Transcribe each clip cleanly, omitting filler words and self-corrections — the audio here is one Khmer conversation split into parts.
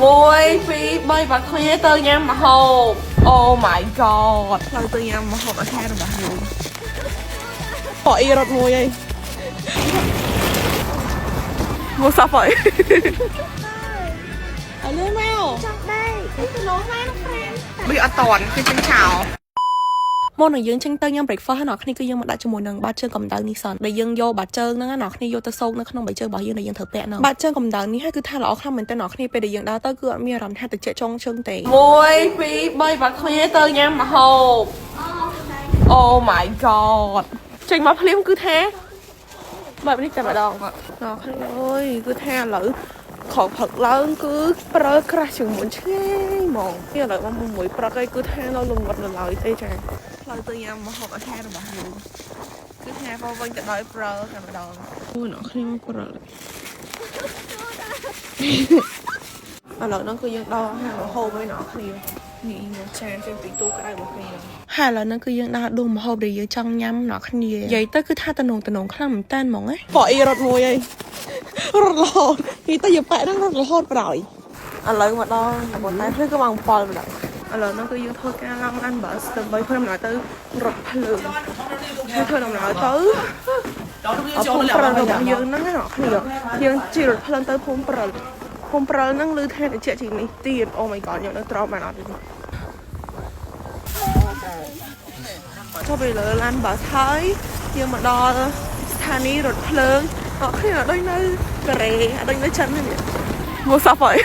Môi phi bay bạc khoe tơ nhắm mà hộp. Oh my god. Lâu tơ nhắm mà hộp ở khe rồi bà hồn. Bỏ y rọt môi ấy. Mua sao vậy? Ở nơi nào? Trong đây. Nó mang nó fan. Bị ở toàn khi chân chào. មកនឹងយើងចេញទៅញ៉ាំ breakfast ហើយអ្នកគ្នាគឺយើងមកដាក់ជាមួយនឹងបាតជើងកម្ដៅនេះសិនដែលយើងយកបាតជើងហ្នឹងអ្នកគ្នាយកទៅសោកនៅក្នុងបាតជើងរបស់យើងដែលយើងធ្វើពាក់ហ្នឹងបាតជើងកម្ដៅនេះហើយគឺថាល្អខ្លាំងមែនតើអ្នកគ្នាពេលដែលយើងដើរទៅគឺអត់មានអារម្មណ៍ថាត្រជាក់ចុងជើងទេ1 2 3បាត់គ្នាទៅញ៉ាំម្ហូប Oh my god ចេញមកភ្លាមគឺថាបែបនេះតែម្ដងអ្នកគ្នាអើយគឺថាឥឡូវខកផឹកឡើងគឺប្រើក្រាស់ជាងមុនឆ្ងាយហ្មងនេះឥឡូវមកមួយព្រឹកឯងគឺថានៅលងវត្តនៅឡើយទេចាផ្លូវទៅញ៉ាំម្ហូបអាហាររបស់យើងគឺថាមកវិញទៅដោយប្រើតែម្ដងអូអ្នកគ្នាមកប្រើឥឡូវហ្នឹងគឺយើងដល់អាហារម្ហូបហើយអ្នកគ្នានេះមកចានចេញពីទូក្រៅរបស់គ្នាហើយឥឡូវហ្នឹងគឺយើងដល់ដួសម្ហូបដែលយើងចង់ញ៉ាំអ្នកគ្នានិយាយទៅគឺថាតំណងខ្លាំងមែនតើហ្មងណាបអ៊ីរត់មួយអីរត់រហូតនិយាយទៅយកប៉ែហ្នឹងរត់រហូតប្រហើយឥឡូវមកដល់ប៉ុន្តែព្រឹកក៏មក7ម្ដងឥឡូវហ្នឹងគឺយើងធ្វើការឡើងឡានបាសដើម្បីធ្វើដំណើរទៅរថភ្លើងហើយធ្វើដំណើរទៅភូមិព្រិលរបស់យើងហ្នឹងណាអ្នកគ្នាយើងជិះរថភ្លើងទៅភូមិព្រិលហ្នឹងឮថាតិចជាងនេះទៀត Oh my god យើងនៅត្រង់បានអត់ទេចូលទៅលើឡានបាសហើយយើងមកដល់ស្ថានីយ៍រថភ្លើងអ្នកគ្នាអត់ដូចនៅកូរ៉េអត់ដូចនៅចិនទេមកសាប់ហើយ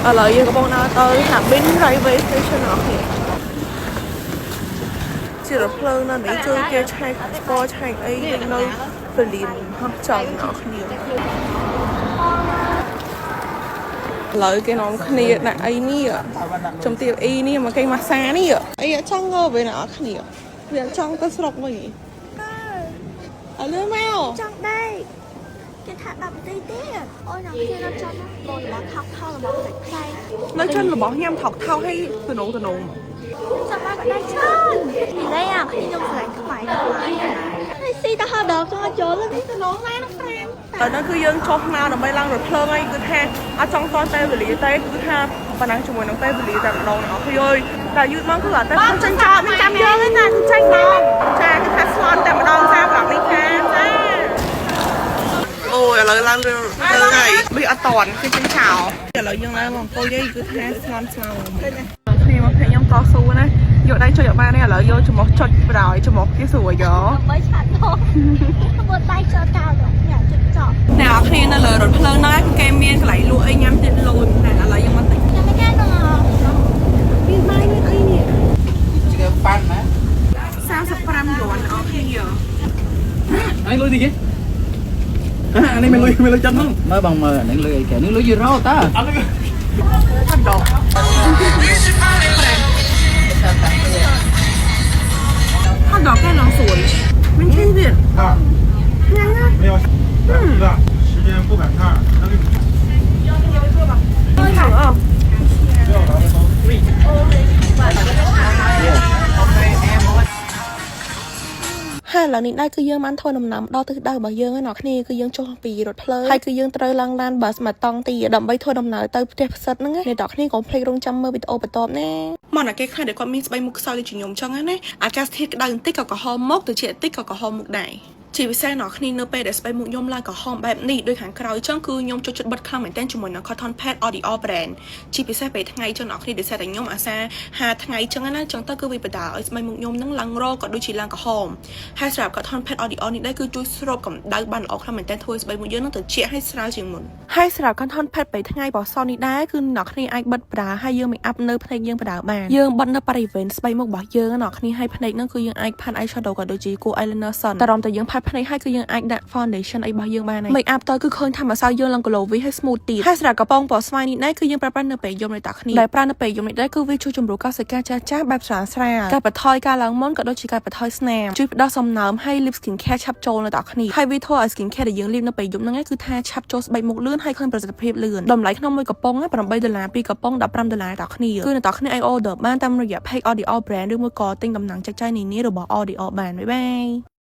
ឥឡូវយើងកំពុងដើរទៅ Harbin Railway Station អស់គ្នាជារថភ្លើងនៅនេះគឺគេឆែកស្គាល់ឆែកអីនៅពលានហោះចង់អស់គ្នាឥឡូវគេនាំគ្នាដាក់អីនេះចំទាបអ៊ីនេះមកគេម៉ាសានេះអីអត់ចង់ងើបឯណាអស់គ្នាវាអត់ចង់ទៅស្រុកវិញឥឡូវមកtrong đây cái thằng đập tí tía ôi nó kia nó trong rồi nó thọc thao là một cái khay នៅchânរបស់ញ៉ាំថោកថោហើយទំនង trong đây còn đây chân thì đây à khi trong sảnh phải hay xì ta hơi đợt cho chỗ lên đi từ nó ngay nó fan តែនោះគឺយើងចុះមកដើម្បីឡើងរថភ្លើងអីគឺថាអត់ចង់តតែវេលាទេគឺថាប៉ុណ្ណឹងជាមួយនឹងពេលវេលាតែម្ដងអស់ហើយតែយឺតមកគឺអត់តែចាញ់ចោលមិនចាំយើងទេណាគឺចាញ់មកចាគឺថាស្លន់តែម្ដងចាប្រាប់នេះថាចាអូយឥឡូវឡើងរឿងហើយវាអត់តន់គឺចាញ់ចោលឥឡូវយើងឡើងមកអង្គុយគឺថាស្លន់ស្ងោគ្នាមកខ្ញុំតស៊ូណាយកដៃចុចអត់បានទេឥឡូវយកច្រមុះចុចប្រហើយច្រមុះគេស្រួលយកmới chặt thôi một tay cho cao được nhà chụp chọn អ្នកនរគ្នានៅលើរថភ្លើងហ្នឹងគេមានកន្លែងលក់អីញ៉ាំទៀតលូនតែឥឡូវយើងមកតិចnhà mấy cái nóមានបាយមានអីនេះ ជឿប៉ាន់ណា35យួនអស់គ្នាអីលុយទីគេអានេះមានលុយចិត្តហ្នឹងមើលបងមើលអានេះលុយអីគេនេះលុយយូរ៉ូតាអត់ថតដល់ថតដល់គេឡងសួនមិនឃើញទៀត没有，是吧？时间不赶趟，那个好啊不要拿那刀。 ហើយឥឡូវនេះដែរគឺយើងបានធ្វើដំណើរដល់ទិសដៅរបស់យើងហើយអ្នកគ្នាគឺយើងចុះពីរថភ្លើងហើយគឺយើងត្រូវឡើងឡានបាសមកតង់ទីដើម្បីធ្វើដំណើរទៅផ្ទះផ្សិតហ្នឹងអ្នកនរគ្នាកុំភ្លេចរងចាំមើលវីដេអូបន្ទាប់ណាមកអ្នកគេខ្លះដែលគាត់មានស្បែកមុខខ្សោយដូចជាខ្ញុំចឹងណាអាកាសធាតុក្តៅបន្តិចក៏ក្រហមមុខទៅជាបន្តិចក៏ក្រហមមុខដែរជាពិសេសអ្នកគ្នានៅពេលដែលស្បែកមុខខ្ញុំឡើងក្រហមបែបនេះដូចខាងក្រោយចឹងគឺខ្ញុំចូលចិត្តបិទខ្លាំងមែនទែនជាមួយនឹង Cotton Pad L'Oreal brand ជាពិសេសពេលថ្ងៃចឹងអ្នកគ្នាដែលតែខ្ញុំអាសា5ថ្ងៃចឹងណាចឹងទៅគឺវាបដាឲ្យស្បែកមុខខ្ញុំហ្នឹងឡើងរក៏ដូចជាឡើងក្រហមហើយសម្រាប់ Cotton Pad L'Oreal នេះដែរគឺជួយស្រូបកម្ដៅបានល្អខ្លាំងមែនទែនធ្វើស្បែកមុខយើងនឹងត្រជាក់ហើយស្រាលជាងមុនហើយសម្រាប់ Cotton Pad ពេលថ្ងៃបោះសនេះដែរគឺអ្នកគ្នាអាចបិទបដាហើយយើងមិនអាប់នៅភ្នែកយើងបដាបានយើងបិទនៅបរិវេណស្បែកមុខរបស់យើងអ្នកគ្នាហើយភ្នែកហ្នឹងគឺយើងអាចផាត់ eyeshadow ក៏ដូចជាគូ eyeliner សិនតែរំតែយើងផាត់ភ្នែកហើយគឺយើងអាចដាក់ foundation អីរបស់យើងបានហើយ make up ទៅគឺឃើញថាម្សៅយើងឡើង glowy ហើយ smooth ទៀតហើយសម្រាប់កំប៉ុងពណ៌ស្វាយនេះដែរគឺយើងប្រើប្រាស់នៅពេលយំនៃតាគ្នាដែលប្រើនៅពេលយំនេះដែរគឺវាជួយជំរុញកោសិកាចាស់បែបស្រាលស្រាលការបន្ថយការឡើងមុនក៏ដូចជាការបន្ថយស្នាមជួយផ្ដោះសំណើមហើយ lip skin care ឆាប់ចូលនៅតាគ្នាហើយវាធ្វើឲ្យ skin care ដែលយើងលាបនៅពេលយំហ្នឹងគឺថាឆាប់ចូលស្បែកមុខលឿនហើយឃើញប្រសិទ្ធភាពលឿនតម្លៃក្នុងមួយកំប៉ុង$8ពីកំប៉ុង$15តាគ្នាគឺនៅតាគ្នាអាច order បានតាមរយៈ page L'Oreal brand ឬមួយក៏ទិញដំណឹងចែកចាយនានារបស់ L'Oreal បានបាយបាយ